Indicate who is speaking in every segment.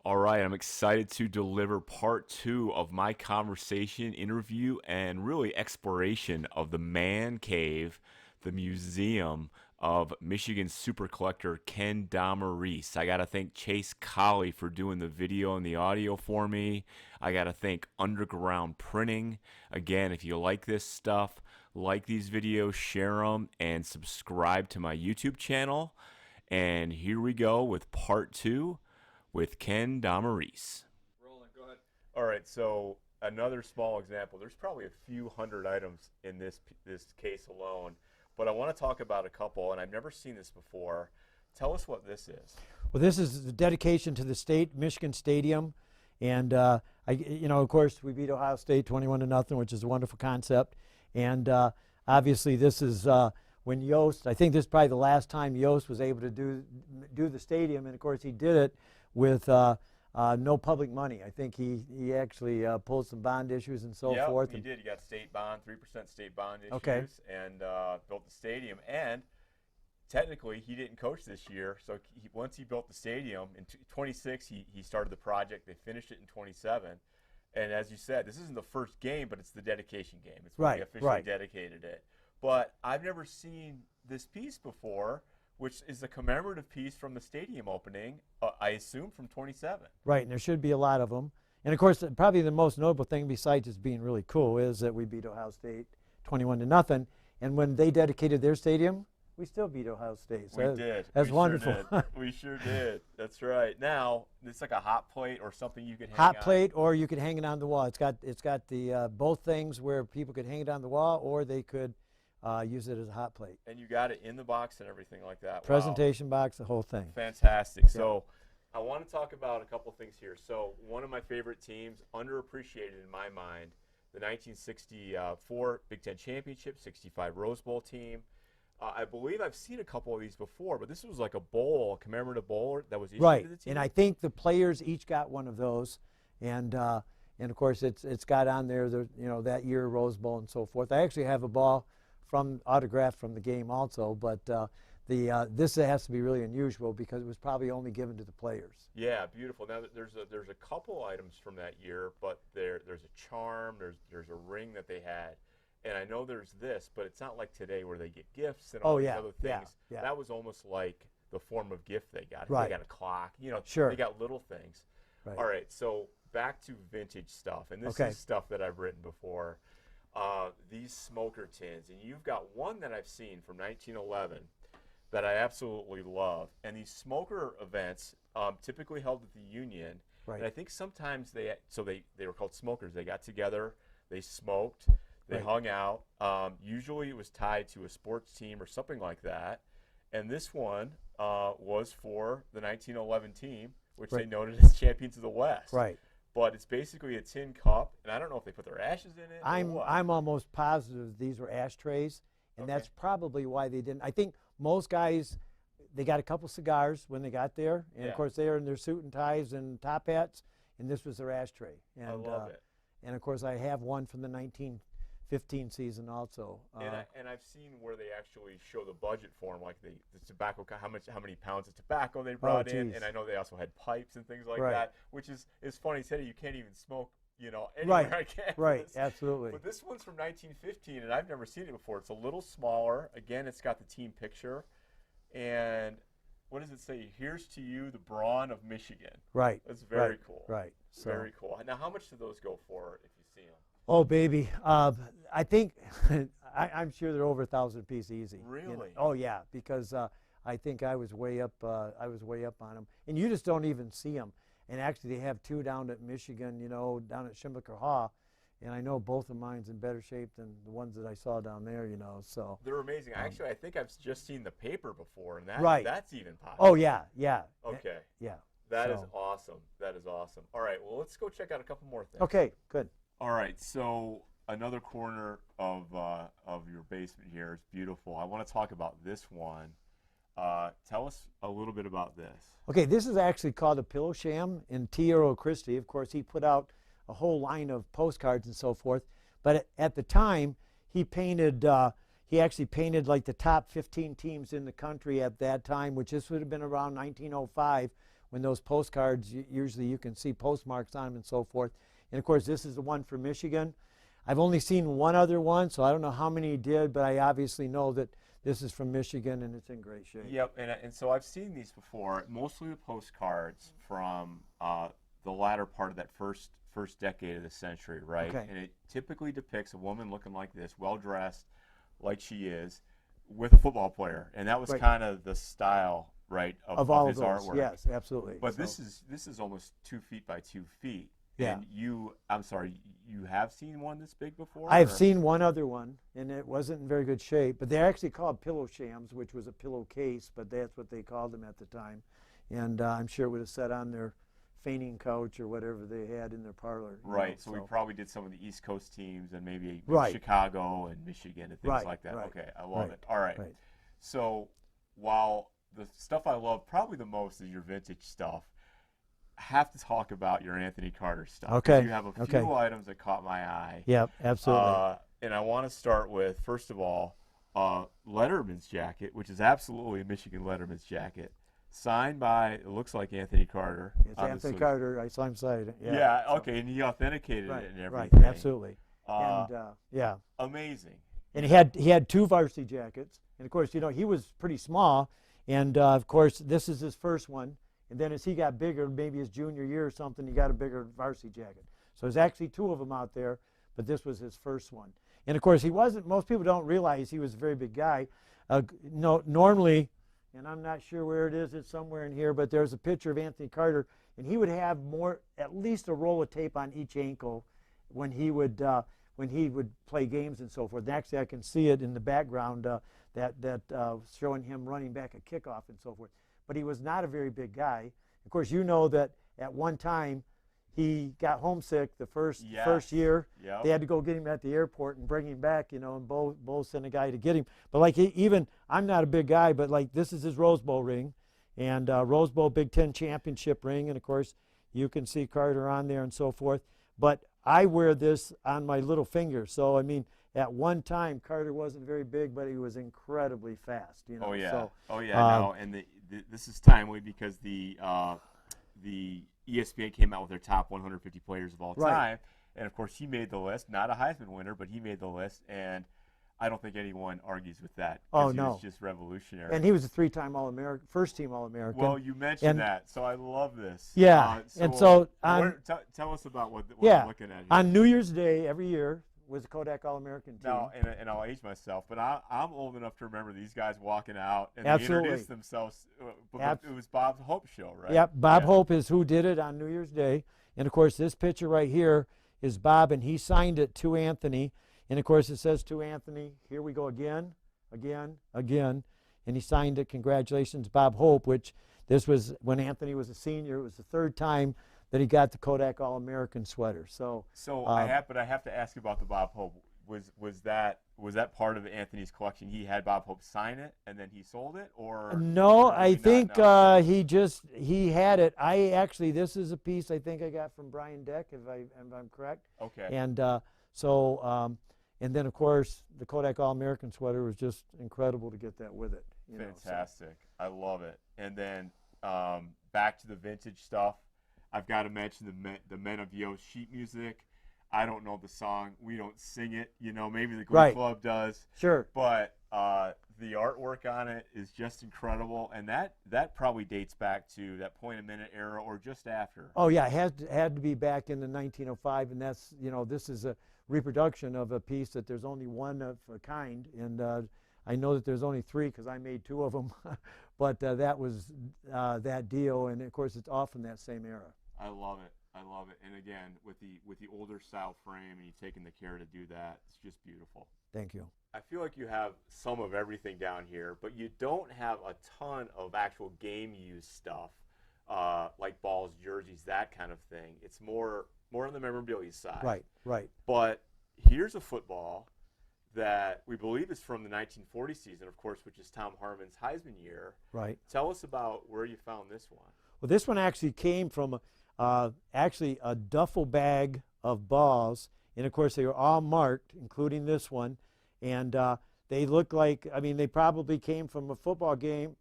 Speaker 1: All right, I'm excited to deliver part two of my conversation, interview, and really exploration of the man cave, the museum of Michigan super collector Kenn Domerese. I got to thank Chase Colley for doing the video and the audio for me. I got to thank Underground Printing. Again, if you like this stuff, like these videos, share them, and subscribe to my YouTube channel. And here we go with part two with Kenn Domerese. Roland, go ahead. All right, so another small example. There's probably a few hundred items in this case alone, but I want to talk about a couple, and I've never seen this before. Tell us what this is.
Speaker 2: Well, this is the dedication to the Michigan Stadium, and of course, we beat Ohio State 21-0, which is a wonderful concept, and obviously, this is when Yost. I think this is probably the last time Yost was able to do the stadium, and of course, he did it with no public money. I think he actually pulled some bond issues and so forth.
Speaker 1: He did. He got state bond, 3% state bond issues,
Speaker 2: okay,
Speaker 1: and built the stadium. And technically, he didn't coach this year. So once he built the stadium in 26, he started the project. They finished it in 27. And as you said, this isn't the first game, but it's the dedication game. It's when they officially dedicated it. But I've never seen this piece before, which is a commemorative piece from the stadium opening, I assume from 27.
Speaker 2: Right, and there should be a lot of them. And of course, probably the most notable thing, besides just being really cool, is that we beat Ohio State 21-0. And when they dedicated their stadium, we still beat Ohio State.
Speaker 1: So we did.
Speaker 2: That's wonderful.
Speaker 1: Sure did. We sure did. That's right. Now, it's like a hot plate or something you could hang
Speaker 2: hot plate, or you could hang it on the wall. It's got the both things where people could hang it on the wall, or they could use it as a hot plate.
Speaker 1: And you got it in the box and everything like that.
Speaker 2: Presentation box, the whole thing.
Speaker 1: Fantastic. So I want to talk about a couple things here. So one of my favorite teams, underappreciated in my mind, the 1964 Big Ten Championship, 65 Rose Bowl team. I believe I've seen a couple of these before, but this was like a bowl, a commemorative bowl that was issued to the team.
Speaker 2: And I think the players each got one of those. And of course, it's got on there, that year Rose Bowl and so forth. I actually have a ball autographed from the game also, but this has to be really unusual because it was probably only given to the players.
Speaker 1: Yeah, beautiful. Now there's a couple items from that year, but there's a charm, there's a ring that they had, and I know there's this, but it's not like today where they get gifts and all these other things.
Speaker 2: Yeah.
Speaker 1: That was almost like the form of gift they got.
Speaker 2: Right.
Speaker 1: They got a clock,
Speaker 2: Sure.
Speaker 1: They got little things.
Speaker 2: Right.
Speaker 1: All right, so back to vintage stuff, and this is stuff that I've written before. These smoker tins, and you've got one that I've seen from 1911 that I absolutely love. And these smoker events typically held at the Union, and I think sometimes they were called smokers. They got together, they smoked, they hung out. Usually it was tied to a sports team or something like that. And this one was for the 1911 team, which they noted as champions of the West.
Speaker 2: Right.
Speaker 1: But it's basically a tin cup, and I don't know if they put their ashes in it.
Speaker 2: I'm almost positive these were ashtrays, and that's probably why they didn't. I think most guys, they got a couple cigars when they got there, and of course they were in their suit and ties and top hats, and this was their ashtray. And,
Speaker 1: I love it.
Speaker 2: And of course I have one from the 1915 season also.
Speaker 1: And I've seen where they actually show the budget for them, like the tobacco, how many pounds of tobacco they brought in, and I know they also had pipes and things like that, which is funny. Today you can't even smoke, anywhere I can.
Speaker 2: Right, absolutely.
Speaker 1: But this one's from 1915, and I've never seen it before. It's a little smaller. Again, it's got the team picture, and what does it say? Here's to you, the Brawn of Michigan.
Speaker 2: Right.
Speaker 1: That's very cool.
Speaker 2: Right.
Speaker 1: Very cool. Now, how much do those go for if you see them?
Speaker 2: Oh, baby. I think, I'm sure they're over 1,000 a piece easy.
Speaker 1: Really?
Speaker 2: Oh, yeah, because I think I was way up on them. And you just don't even see them. And actually, they have two down at Michigan, down at Schimblicker Hall. And I know both of mine's in better shape than the ones that I saw down there, so.
Speaker 1: They're amazing. Actually, I think I've just seen the paper before, and that's even popular.
Speaker 2: Oh, yeah.
Speaker 1: Okay.
Speaker 2: Yeah.
Speaker 1: That is awesome. That is awesome. All right, well, let's go check out a couple more things.
Speaker 2: Okay, good.
Speaker 1: All right, so another corner of your basement here is beautiful. I want to talk about this one. Tell us a little bit about this.
Speaker 2: Okay, this is actually called a pillow sham in T. Earl Christie. Of course, he put out a whole line of postcards and so forth. But at the time, he actually painted like the top 15 teams in the country at that time, which this would have been around 1905 when those postcards, usually you can see postmarks on them and so forth. And of course, this is the one from Michigan. I've only seen one other one, so I don't know how many he did, but I obviously know that this is from Michigan and it's in great shape.
Speaker 1: Yep, and so I've seen these before, mostly the postcards from the latter part of that first decade of the century, right?
Speaker 2: Okay.
Speaker 1: And it typically depicts a woman looking like this, well-dressed, like she is, with a football player. And that was
Speaker 2: Right.
Speaker 1: kind of the style, right, of
Speaker 2: all
Speaker 1: his
Speaker 2: of those,
Speaker 1: artwork.
Speaker 2: yes, absolutely.
Speaker 1: But
Speaker 2: So-
Speaker 1: this is almost 2 feet by 2 feet.
Speaker 2: Yeah.
Speaker 1: And I'm sorry, you have seen one this big before?
Speaker 2: I've
Speaker 1: or-
Speaker 2: seen one other one, and it wasn't in very good shape. But they're actually called pillow shams, which was a pillowcase, but that's what they called them at the time. And I'm sure it would have sat on their fainting couch or whatever they had in their parlor. you
Speaker 1: Right,
Speaker 2: know,
Speaker 1: so we probably did some of the East Coast teams and maybe
Speaker 2: Right.
Speaker 1: Chicago and Michigan and things
Speaker 2: Right,
Speaker 1: like that.
Speaker 2: right,
Speaker 1: Okay, I love
Speaker 2: right,
Speaker 1: it. All right.
Speaker 2: right.
Speaker 1: So while the stuff I love probably the most is your vintage stuff, I have to talk about your Anthony Carter stuff. 'Cause
Speaker 2: Okay,
Speaker 1: You have a few
Speaker 2: okay.
Speaker 1: items that caught my eye.
Speaker 2: Yep, absolutely.
Speaker 1: And I want to start with, first of all, Letterman's jacket, which is absolutely a Michigan Letterman's jacket, signed by, it looks like Anthony Carter.
Speaker 2: It's
Speaker 1: on the
Speaker 2: Anthony
Speaker 1: sleeve.
Speaker 2: Carter. I saw him sign it.
Speaker 1: Yeah,
Speaker 2: so-
Speaker 1: okay, and he authenticated
Speaker 2: Right,
Speaker 1: it and
Speaker 2: right,
Speaker 1: everything.
Speaker 2: absolutely. And yeah,
Speaker 1: Amazing.
Speaker 2: and he had two varsity jackets, and of course, you know, he was pretty small, and of course, this is his first one. And then as he got bigger, maybe his junior year or something, he got a bigger varsity jacket. So there's actually two of them out there, but this was his first one. And of course, he wasn't. Most people don't realize he was a very big guy. No, normally, and I'm not sure where it is. It's somewhere in here, but there's a picture of Anthony Carter, and he would have at least a roll of tape on each ankle when he would play games and so forth. And actually, I can see it in the background showing him running back a kickoff and so forth. But he was not a very big guy. Of course, you know that at one time he got homesick the first year.
Speaker 1: Yep.
Speaker 2: They had to go get him at the airport and bring him back, you know, and Bo sent a guy to get him. But like even I'm not a big guy, but like this is his Rose Bowl ring, and Rose Bowl Big Ten championship ring, and of course you can see Carter on there and so forth. But I wear this on my little finger, so I mean, at one time Carter wasn't very big, but he was incredibly fast. You know.
Speaker 1: Oh yeah.
Speaker 2: So,
Speaker 1: No, and this is timely because the ESPN came out with their top 150 players of all
Speaker 2: Right.
Speaker 1: time, and of course he made the list. Not a Heisman winner, but he made the list, and I don't think anyone argues with that.
Speaker 2: Oh,
Speaker 1: He
Speaker 2: no.
Speaker 1: was just revolutionary.
Speaker 2: and he was a three-time All-American, first-team All-American.
Speaker 1: Well, you mentioned
Speaker 2: And-
Speaker 1: that, so I love this.
Speaker 2: Yeah, and so
Speaker 1: tell us about what
Speaker 2: yeah,
Speaker 1: I'm looking at here.
Speaker 2: on New Year's Day every year was the Kodak All-American team.
Speaker 1: Now, and I'll age myself, but I'm old enough to remember these guys walking out and
Speaker 2: Absolutely.
Speaker 1: they introduced themselves. It was Bob's Hope show, right?
Speaker 2: Yep, Bob
Speaker 1: Yeah.
Speaker 2: Hope is who did it on New Year's Day. And of course, this picture right here is Bob, and he signed it to Anthony. And of course, it says to Anthony, here we go again. And he signed it, congratulations, Bob Hope, which this was when Anthony was a senior. It was the third time that he got the Kodak All-American sweater. So
Speaker 1: I have to ask you about the Bob Hope. Was that part of Anthony's collection? He had Bob Hope sign it and then he sold it, or
Speaker 2: no,
Speaker 1: or did
Speaker 2: I
Speaker 1: he not
Speaker 2: think
Speaker 1: know?
Speaker 2: he had it. This is a piece I think I got from Brian Deck, if I'm correct.
Speaker 1: Okay.
Speaker 2: And and then of course the Kodak All-American sweater was just incredible to get that with it. You know, so.
Speaker 1: Fantastic. I love it. And then back to the vintage stuff. I've got to mention the Men of Yo's sheet music. I don't know the song. We don't sing it. You know, maybe the Glee
Speaker 2: Right.
Speaker 1: Club does.
Speaker 2: Sure.
Speaker 1: But the artwork on it is just incredible, and that probably dates back to that Point a Minute era or just after.
Speaker 2: Oh yeah, it had to be back in the 1905, and that's, you know, this is a reproduction of a piece that there's only one of a kind, and I know that there's only three because I made two of them, but that was that deal, and of course it's all from that same era.
Speaker 1: I love it. And again, with the older style frame, and you've taken the care to do that, it's just beautiful.
Speaker 2: Thank you.
Speaker 1: I feel like you have some of everything down here, but you don't have a ton of actual game use stuff, like balls, jerseys, that kind of thing. It's more on the memorabilia side.
Speaker 2: Right.
Speaker 1: But here's a football that we believe is from the 1940 season, of course, which is Tom Harmon's Heisman year.
Speaker 2: Right.
Speaker 1: Tell us about where you found this one.
Speaker 2: Well, this one actually came from actually a duffel bag of balls, and of course they were all marked, including this one, and they look like, I mean, they probably came from a football game,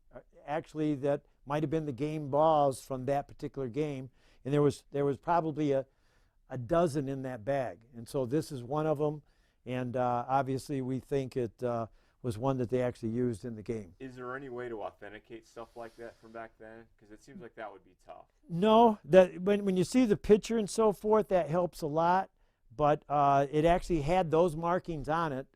Speaker 2: actually, that might have been the game balls from that particular game, and there was probably a dozen in that bag, and so this is one of them, and obviously we think it was one that they actually used in the game.
Speaker 1: Is there any way to authenticate stuff like that from back then? Because it seems like that would be tough.
Speaker 2: No, that when you see the picture and so forth, that helps a lot. But it actually had those markings on it.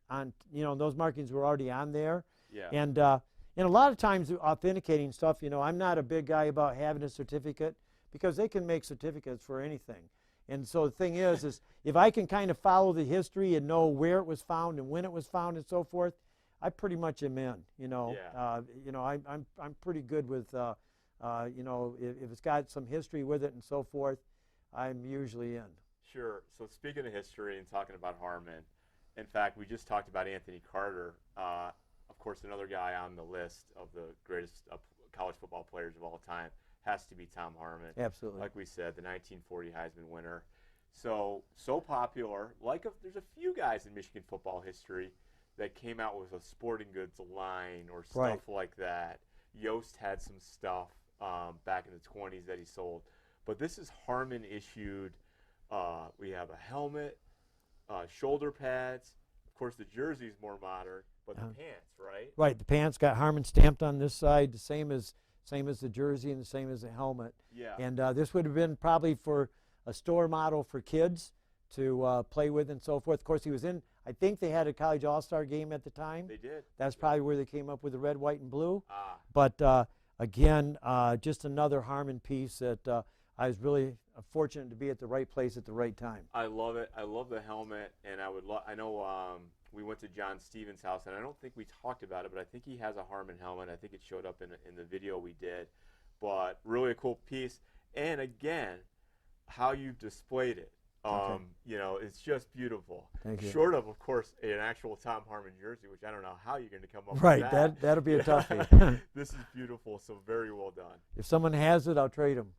Speaker 2: Those markings were already on there.
Speaker 1: Yeah.
Speaker 2: And a lot of times authenticating stuff, I'm not a big guy about having a certificate because they can make certificates for anything. And so the thing is if I can kind of follow the history and know where it was found and when it was found and so forth, I pretty much am in.
Speaker 1: Yeah.
Speaker 2: I'm pretty good with if it's got some history with it and so forth, I'm usually in.
Speaker 1: Sure. So speaking of history and talking about Harmon, in fact, we just talked about Anthony Carter. Of course, another guy on the list of the greatest college football players of all time has to be Tom Harmon.
Speaker 2: Absolutely.
Speaker 1: Like we said, the 1940 Heisman winner. So popular. There's a few guys in Michigan football history that came out with a sporting goods line or stuff like that. Yost had some stuff back in the 20s that he sold. But this is Harmon issued. We have a helmet, shoulder pads. Of course, the jersey's more modern, but the pants, right?
Speaker 2: Right. The pants got Harmon stamped on this side, the same as the jersey and the same as the helmet.
Speaker 1: Yeah.
Speaker 2: And this would have been probably for a store model for kids to play with and so forth. Of course, he was in. I think they had a college all-star game at the time.
Speaker 1: They did.
Speaker 2: That's probably where they came up with the red, white, and blue.
Speaker 1: Ah.
Speaker 2: But again, just another Harmon piece that I was really fortunate to be at the right place at the right time.
Speaker 1: I love it. I love the helmet, and I know we went to John Stevens' house, and I don't think we talked about it, but I think he has a Harmon helmet. I think it showed up in the video we did. But really a cool piece, and again, how you've displayed it.
Speaker 2: Okay.
Speaker 1: It's just beautiful.
Speaker 2: Thank you.
Speaker 1: Short of course, an actual Tom Harmon jersey, which I don't know how you're going to come up with that.
Speaker 2: That'll be a toughie.
Speaker 1: This is beautiful, so very well done.
Speaker 2: If someone has it, I'll trade them.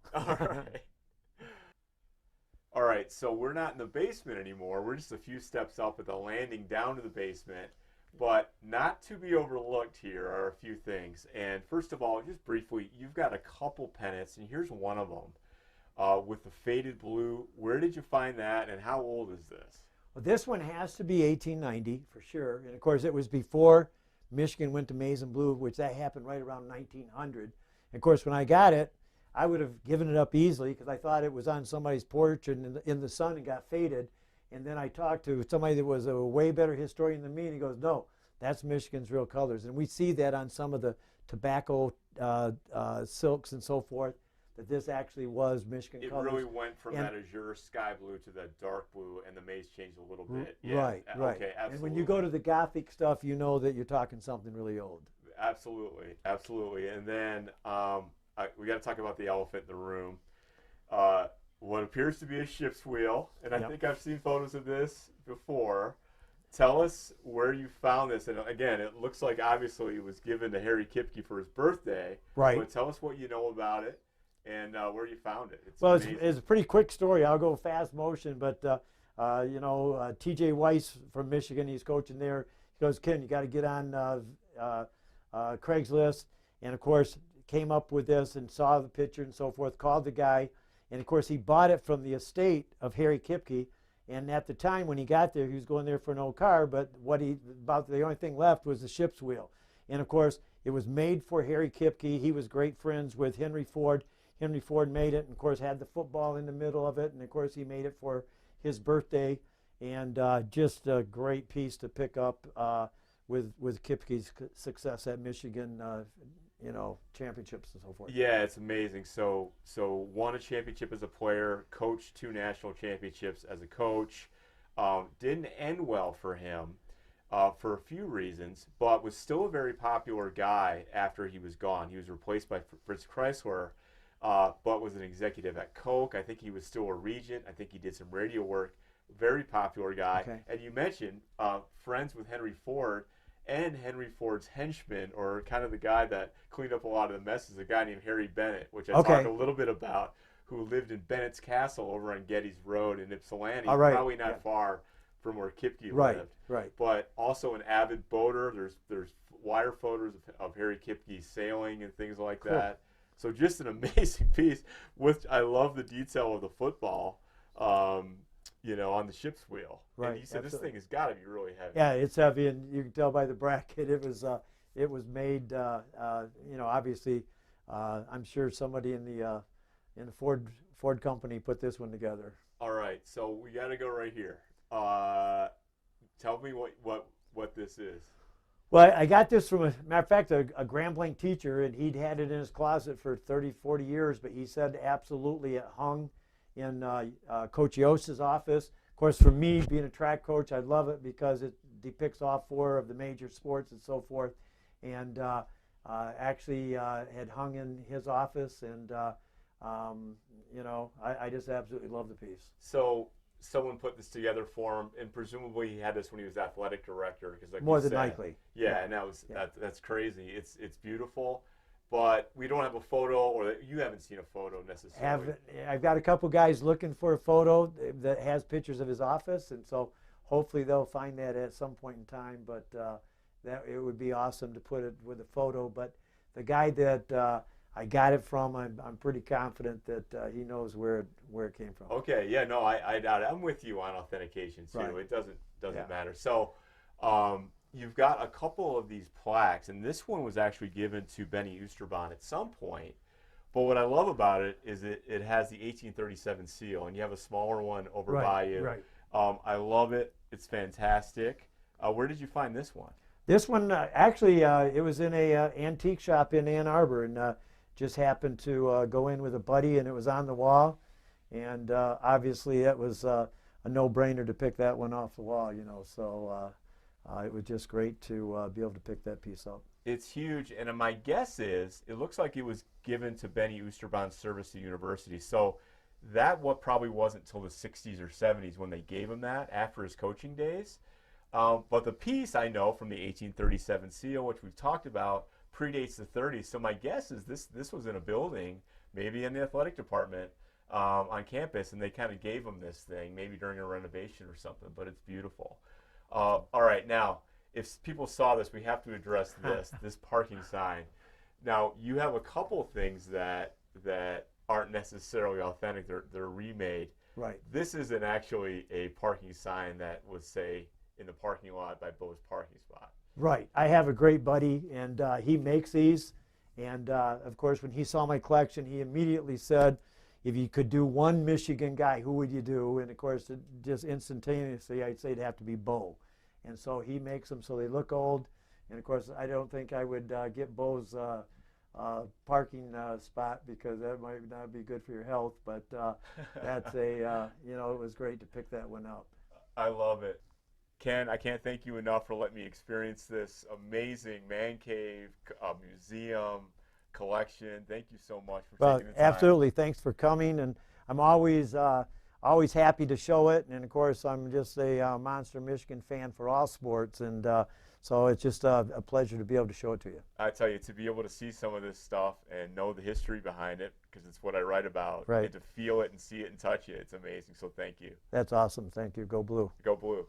Speaker 1: All right, so we're not in the basement anymore. We're just a few steps up at the landing down to the basement. But not to be overlooked here are a few things. And first of all, just briefly, you've got a couple pennants, and here's one of them. With the faded blue. Where did you find that, and how old is this?
Speaker 2: Well, this one has to be 1890 for sure. And of course, it was before Michigan went to maize and blue, which that happened right around 1900. And of course, when I got it, I would have given it up easily because I thought it was on somebody's porch and in the sun and got faded. And then I talked to somebody that was a way better historian than me, and he goes, "No, that's Michigan's real colors." And we see that on some of the tobacco silks and so forth. That this actually was Michigan colors.
Speaker 1: It really went from that azure sky blue to that dark blue, and the maize changed a little bit.
Speaker 2: Right.
Speaker 1: Okay, absolutely.
Speaker 2: And when you go to the Gothic stuff, you know that you're talking something really old.
Speaker 1: Absolutely. And then we got to talk about the elephant in the room. What appears to be a ship's wheel, and I think I've seen photos of this before. Tell us where you found this. And again, it looks like obviously it was given to Harry Kipke for his birthday.
Speaker 2: Right.
Speaker 1: But tell us what you know about it. And where you found it.
Speaker 2: It's a pretty quick story. I'll go fast motion, but T.J. Weiss from Michigan, he's coaching there. He goes, "Ken, you got to get on Craigslist." And of course, came up with this and saw the picture and so forth. Called the guy, and of course, he bought it from the estate of Harry Kipke. And at the time when he got there, he was going there for an old car, but about the only thing left was the ship's wheel. And of course, it was made for Harry Kipke. He was great friends with Henry Ford. Henry Ford made it, and of course had the football in the middle of it, and of course he made it for his birthday, and just a great piece to pick up with Kipke's success at Michigan, championships and so forth.
Speaker 1: Yeah, it's amazing. So won a championship as a player, coached 2 national championships as a coach. Didn't end well for him for a few reasons, but was still a very popular guy after he was gone. He was replaced by Fritz Chrysler. But was an executive at Coke. I think he was still a regent. I think he did some radio work. Very popular guy.
Speaker 2: Okay.
Speaker 1: And you mentioned friends with Henry Ford, and Henry Ford's henchman, or kind of the guy that cleaned up a lot of the messes, a guy named Harry Bennett, which I talked a little bit about, who lived in Bennett's Castle over on Gettys Road in Ypsilanti, probably not far from where Kipke lived.
Speaker 2: Right.
Speaker 1: But also an avid boater. There's wire photos of Harry Kipke sailing and things like that. So just an amazing piece. With I love the detail of the football, you know, on the ship's wheel.
Speaker 2: Right.
Speaker 1: And you said
Speaker 2: absolutely.
Speaker 1: this thing has got to be really heavy.
Speaker 2: Yeah, it's heavy, and you can tell by the bracket. It was made. You know, obviously, I'm sure somebody in the Ford company put this one together.
Speaker 1: All right, so we got to go right here. Tell me what this is.
Speaker 2: Well, I got this from, a matter of fact, a Grambling teacher, and he'd had it in his closet for 30, 40 years, but he said absolutely it hung in Coach Yost's office. Of course, for me, being a track coach, I love it because it depicts all four of the major sports and so forth, and actually had hung in his office, and you know, I just absolutely love the piece.
Speaker 1: So someone put this together for him, and presumably he had this when he was athletic director, because like
Speaker 2: More
Speaker 1: you
Speaker 2: than
Speaker 1: said,
Speaker 2: likely.
Speaker 1: yeah, and that was
Speaker 2: Yeah.
Speaker 1: that's crazy. It's beautiful, but we don't have a photo, or you haven't seen a photo necessarily.
Speaker 2: I've got a couple guys looking for a photo that has pictures of his office, and so hopefully they'll find that at some point in time. But that it would be awesome to put it with a photo. But the guy that I got it from, I'm pretty confident that he knows where it came from.
Speaker 1: Okay, yeah, no, I doubt it. I'm with you on authentication too.
Speaker 2: Right.
Speaker 1: It doesn't
Speaker 2: Yeah.
Speaker 1: matter. So, you've got a couple of these plaques, and this one was actually given to Benny Oosterbaan at some point. But what I love about it is it has the 1837 seal, and you have a smaller one over
Speaker 2: Right,
Speaker 1: by you.
Speaker 2: right.
Speaker 1: I love it. It's fantastic. Where did you find this one?
Speaker 2: This one actually it was in a antique shop in Ann Arbor, and just happened to go in with a buddy, and it was on the wall, and obviously it was a no-brainer to pick that one off the wall, you know. So it was just great to be able to pick that piece up.
Speaker 1: It's huge, and my guess is it looks like it was given to Benny Oosterbaan's service to university. So that probably wasn't until the 60s or 70s when they gave him that after his coaching days. But the piece I know from the 1837 seal, which we've talked about, predates the 30s. So my guess is this was in a building, maybe in the athletic department on campus, and they kind of gave him this thing, maybe during a renovation or something. But it's beautiful. All right, now if people saw this, we have to address this parking sign. Now you have a couple things that aren't necessarily authentic; they're remade.
Speaker 2: Right.
Speaker 1: This isn't actually a parking sign that was, say, in the parking lot by Bo's parking spot.
Speaker 2: Right. I have a great buddy, and he makes these. And of course, when he saw my collection, he immediately said, if you could do one Michigan guy, who would you do? And of course, just instantaneously, I'd say it'd have to be Bo. And so he makes them so they look old. And of course, I don't think I would get Bo's parking spot, because that might not be good for your health. But that's you know, it was great to pick that one up.
Speaker 1: I love it. Ken, I can't thank you enough for letting me experience this amazing man cave, museum, collection. Thank you so much for taking the time.
Speaker 2: Absolutely. Thanks for coming, and I'm always happy to show it. And of course, I'm just a Monster Michigan fan for all sports, and so it's just a pleasure to be able to show it to you.
Speaker 1: I tell you, to be able to see some of this stuff and know the history behind it, because it's what I write about,
Speaker 2: Right.
Speaker 1: and to feel it and see it and touch it, it's amazing. So thank you.
Speaker 2: That's awesome. Thank you. Go Blue.
Speaker 1: Go Blue.